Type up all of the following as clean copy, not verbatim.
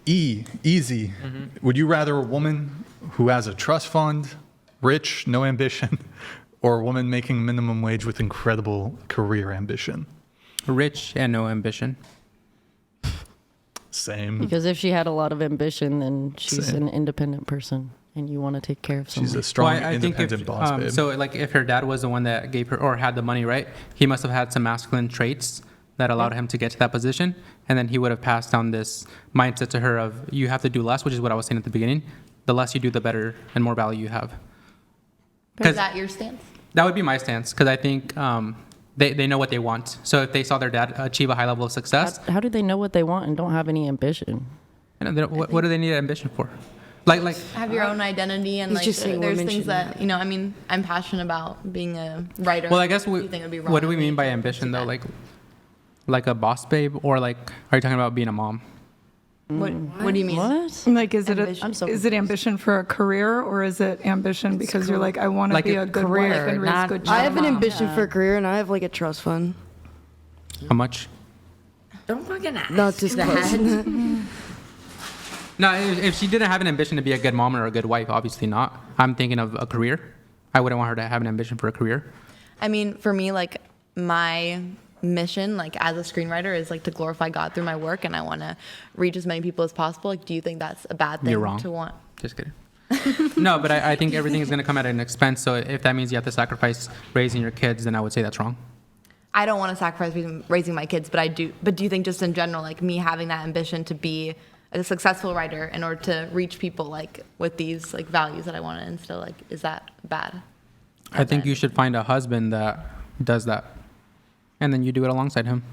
Easy. Would you rather a woman who has a trust fund, rich, no ambition, or a woman making minimum wage with incredible career ambition? Rich and no ambition. Same. Because if she had a lot of ambition, then she's Same. an independent person, and you want to take care of someone. She's a strong, I think independent boss, babe. so like if her dad was the one that gave her or had the money, right? He must have had some masculine traits that allowed him to get to that position, and then he would have passed down this mindset to her of you have to do less, which is what I was saying at the beginning. The less you do, the better and more value you have. Is that your stance? That would be my stance because I think they know what they want. So if they saw their dad achieve a high level of success, How do they know what they want and don't have any ambition? you know, what do they need ambition for? Like Have your own identity and He's like just saying there's women things should that I mean I'm passionate about being a writer. well, I guess Do you think it'd be wrong what do we of me mean by to ambition do though? that? Like a boss babe, or like are you talking about being a mom? What do you mean? What? Like, is Ambition. I'm so it ambition for a career, or is it ambition because you're like, I want to Like be a a good career, wife and raise not- good I children? have an ambition for a career, and I have like a trust fund. How much? Don't fucking ask. Not just close. No, if she didn't have an ambition to be a good mom or a good wife, obviously not. I'm thinking of a career. I wouldn't want her to have an ambition for a career. I mean, for me, like my mission, like as a screenwriter, is like to glorify God through my work, and I want to reach as many people as possible. Like, do you think that's a bad thing You're wrong. to want? Just kidding. No, but I think everything is going to come at an expense. So if that means you have to sacrifice raising your kids, then I would say that's wrong. I don't want to sacrifice raising my kids, but I do. But do you think just in general, like me having that ambition to be a successful writer in order to reach people like with these like values that I want to instill, like is that bad? I think you should find a husband that does that, and then you do it alongside him.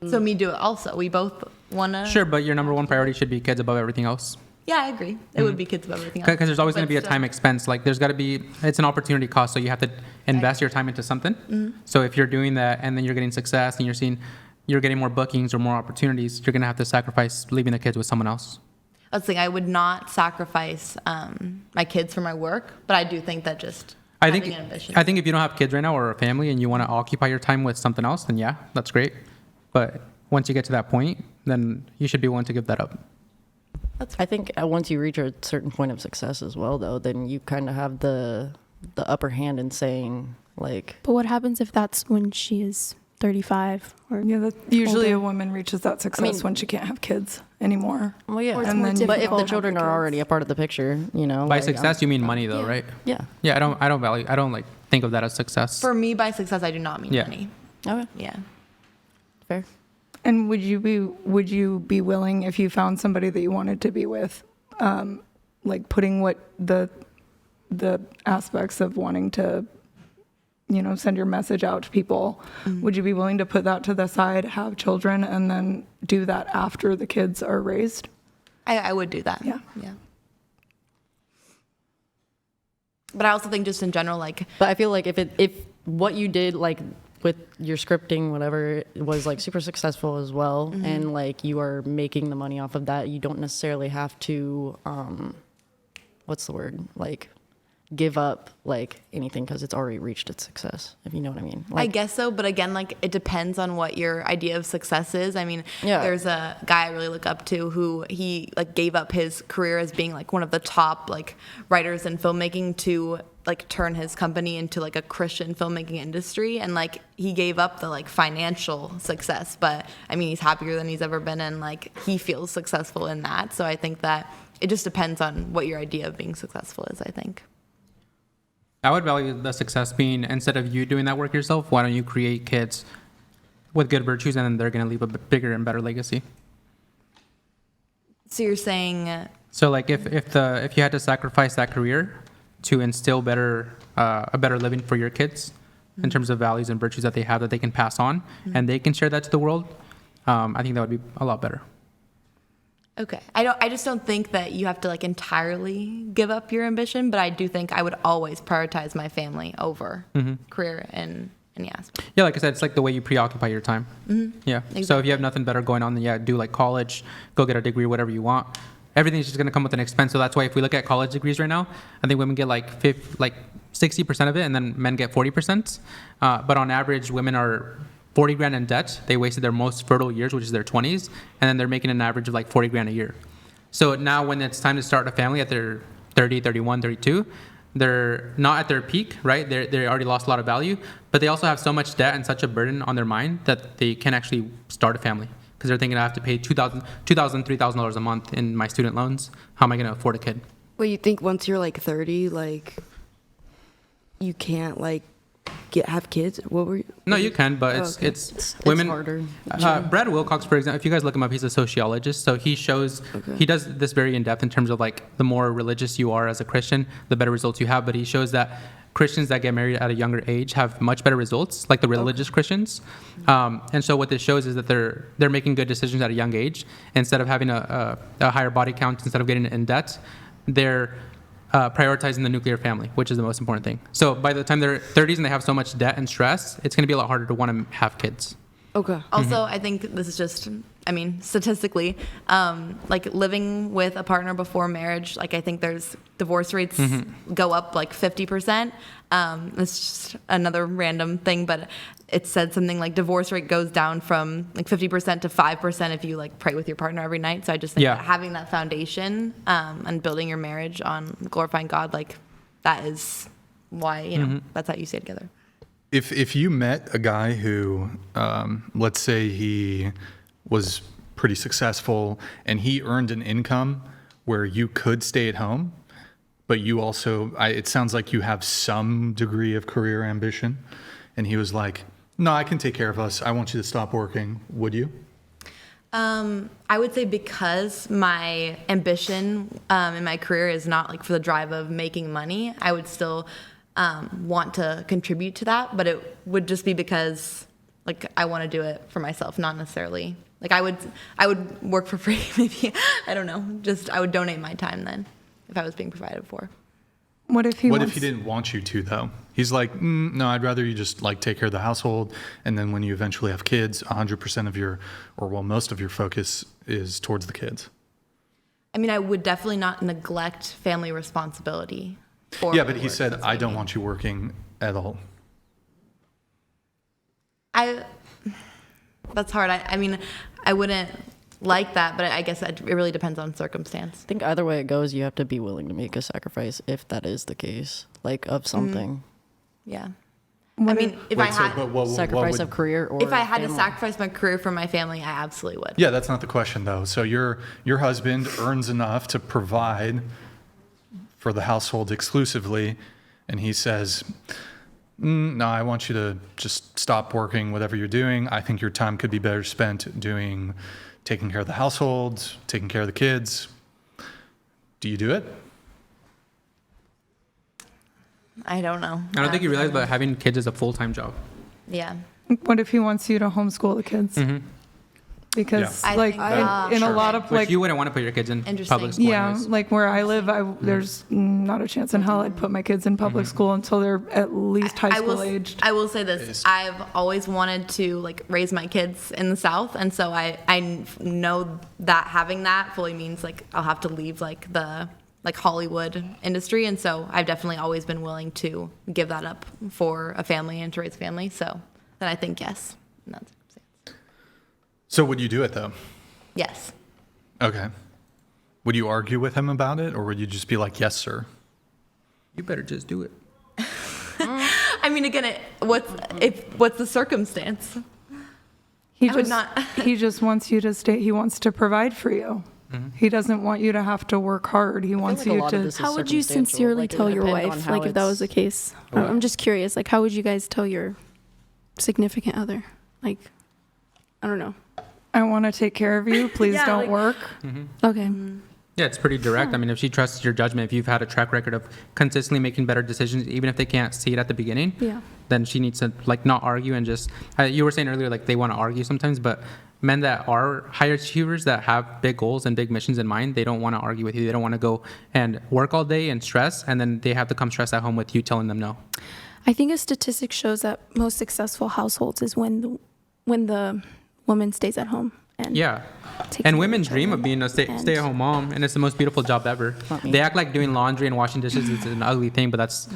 So me do it also. We both want to. Sure, but your number one priority should be kids above everything else. Yeah, I agree. It would be kids above everything else. Because there's always going to But be a still- time expense. Like there's got to be, it's an opportunity cost. So you have to invest your time into something. So if you're doing that and then you're getting success and you're getting more bookings or more opportunities, you're going to have to sacrifice leaving the kids with someone else. That's the thing. I would not sacrifice my kids for my work, but I do think that just I having think an ambition. I think if you don't have kids right now or a family and you want to occupy your time with something else, then yeah, that's great. But once you get to that point, then you should be willing to give that up. I think once you reach a certain point of success as well, though, then you kind of have the upper hand in saying, like, But what happens if that's when she is 35 or Yeah, that usually older? a woman reaches that success when she can't have kids anymore. well, yeah. Or it's And more then- But if difficult the to children have are kids. already a part of the picture, you know. By like, success, you mean money though, right? Yeah. Yeah, I don't like think of that as success. For me, by success, I do not mean Yeah. money. Okay. Yeah. Fair. And would you be willing, if you found somebody that you wanted to be with, like putting what the aspects of wanting to, send your message out to people, would you be willing to put that to the side, have children, and then do that after the kids are raised? I would do that. Yeah. Yeah. But I also think just in general, like, But I feel like if what you did, like, with your scripting, whatever, was like super successful as well, and like you are making the money off of that, you don't necessarily have to, what's the word? Like, give up like anything because it's already reached its success, if you know what I mean. I Like, guess so, but again, like it depends on what your idea of success is. I mean, Yeah. there's a guy I really look up to who he like gave up his career as being like one of the top like writers in filmmaking to like turn his company into like a Christian filmmaking industry, and like he gave up the like financial success, but I mean he's happier than he's ever been, and like he feels successful in that. So I think that it just depends on what your idea of being successful is, I think. I would value the success being, instead of you doing that work yourself, why don't you create kids with good virtues and then they're going to leave a bigger and better legacy. So you're saying So like if you had to sacrifice that career to instill a better living for your kids in terms of values and virtues that they have that they can pass on and they can share that to the world, I think that would be a lot better. okay. I just don't think that you have to like entirely give up your ambition, but I do think I would always prioritize my family over career in any aspect. Yeah, like I said, it's like the way you preoccupy your time. Yeah. So if Exactly. you have nothing better going on, then yeah, do like college, go get a degree, whatever you want. Everything's just going to come with an expense. So that's why if we look at college degrees right now, I think women get like 60% of it and then men get 40%. But on average, women are 40 grand in debt. They wasted their most fertile years, which is their 20s. And then they're making an average of like 40 grand a year. So now when it's time to start a family at their 30, 31, 32, they're not at their peak, right? They already lost a lot of value, but they also have so much debt and such a burden on their mind that they can't actually start a family because they're thinking I have to pay $2,000, $3,000 a month in my student loans. How am I going to afford a kid? Well, you think once you're like 30, like you can't like have kids? What were you? No, you can, but okay. it's women. harder. Brad Wilcox, for example, if you guys look him up, he's a sociologist. So he shows, he does this very in depth in terms of like the more religious you are as a Christian, the better results you have. But he shows that Christians that get married at a younger age have much better results, like the religious Christians. And so what this shows is that they're making good decisions at a young age. Instead of having a higher body count, instead of getting in debt, they're prioritizing the nuclear family, which is the most important thing. So by the time they're 30s and they have so much debt and stress, it's going to be a lot harder to want to have kids. Okay. Also, I think this is just, I mean, statistically, like living with a partner before marriage, like I think there's divorce rates go up like 50%. It's just another random thing, but it said something like divorce rate goes down from like 50% to 5% if you like pray with your partner every night. So I just think that having that foundation and building your marriage on glorifying God, like that is why, you know, that's how you stay together. If you met a guy who, let's say he was pretty successful and he earned an income where you could stay at home, but you also, it sounds like you have some degree of career ambition, and he was like, no, I can take care of us. I want you to stop working. Would you? I would say because my ambition in my career is not like for the drive of making money, I would still want to contribute to that, but it would just be because like I want to do it for myself, not necessarily like I would work for free maybe. I don't know. Just I would donate my time then if I was being provided for. What if he What wants, if he didn't want you to, though? He's like, no, I'd rather you just like take care of the household, and then when you eventually have kids, 100% of your, or well, most of your focus is towards the kids. I mean, I would definitely not neglect family responsibility. For Yeah, my but he work. said, That's what I don't mean. want you working at all. That's hard. I mean, I wouldn't like that, but I guess it really depends on circumstance. I think either way it goes, you have to be willing to make a sacrifice if that is the case, like of something. Yeah. I mean, if I had Sacrifice of career or if I had to family. sacrifice my career for my family, I absolutely would. Yeah, that's not the question, though. So your husband earns enough to provide for the household exclusively, and he says, no, I want you to just stop working whatever you're doing. I think your time could be better spent taking care of the household, taking care of the kids. Do you do it? I don't know. I don't think you realize, but having kids is a full-time job. Yeah. what if he wants you to homeschool the kids? Because Yeah. I like think, in a sure. lot of Which like you wouldn't want to put your kids in Interesting. public school yeah, anyways. like where I live, there's not a chance in hell I'd put my kids in public school until they're at least high school aged. I will say this. I've always wanted to like raise my kids in the South, and so I know that having that fully means like I'll have to leave like the like Hollywood industry, and so I've definitely always been willing to give that up for a family and to raise a family. So then I think yes. in that circumstance. So would you do it, though? Yes. Okay. Would you argue with him about it, or would you just be like, yes, sir? You better just do it. I mean, again, what's the circumstance? He I would just not- he just wants you to stay. He wants to provide for you. He doesn't want you to have to work hard. He wants like a you lot of to. this is How would you circumstantial. sincerely Like, it tell would your depend on wife, how like if that was the it's- case? I'm just curious, like how would you guys tell your significant other? Like, I don't know. I want to take care of you. Please Yeah, don't like- work. Okay. Yeah, it's pretty direct. I mean, if she trusts your judgment, if you've had a track record of consistently making better decisions, even if they can't see it at the beginning, Yeah. then she needs to like not argue and just. You were saying earlier like they want to argue sometimes, but men that are high achievers that have big goals and big missions in mind, they don't want to argue with you. They don't want to go and work all day and stress, and then they have to come stress at home with you telling them no. I think a statistic shows that most successful households is when the woman stays at home and Yeah. takes And care of women the dream of children. being a And- stay-at-home mom, and it's the most beautiful job ever. Not me. They act like doing laundry and washing dishes is an ugly thing, but that's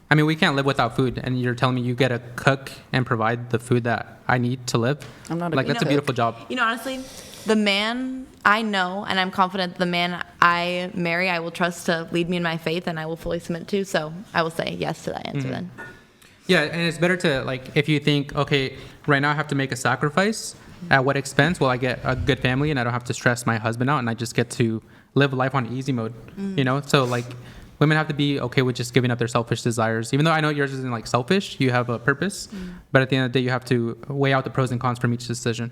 I mean, we can't live without food, and you're telling me you get to cook and provide the food that I need to live. I'm not a like good that's a cook. beautiful job. You know, honestly, the man I know, and I'm confident the man I marry, I will trust to lead me in my faith, and I will fully submit to. So I will say yes to that answer then. Yeah, and it's better to like if you think, okay, right now I have to make a sacrifice. At what expense? Well, I get a good family, and I don't have to stress my husband out, and I just get to live life on easy mode. You know, so like women have to be okay with just giving up their selfish desires. Even though I know yours isn't like selfish, you have a purpose, but at the end of the day, you have to weigh out the pros and cons from each decision.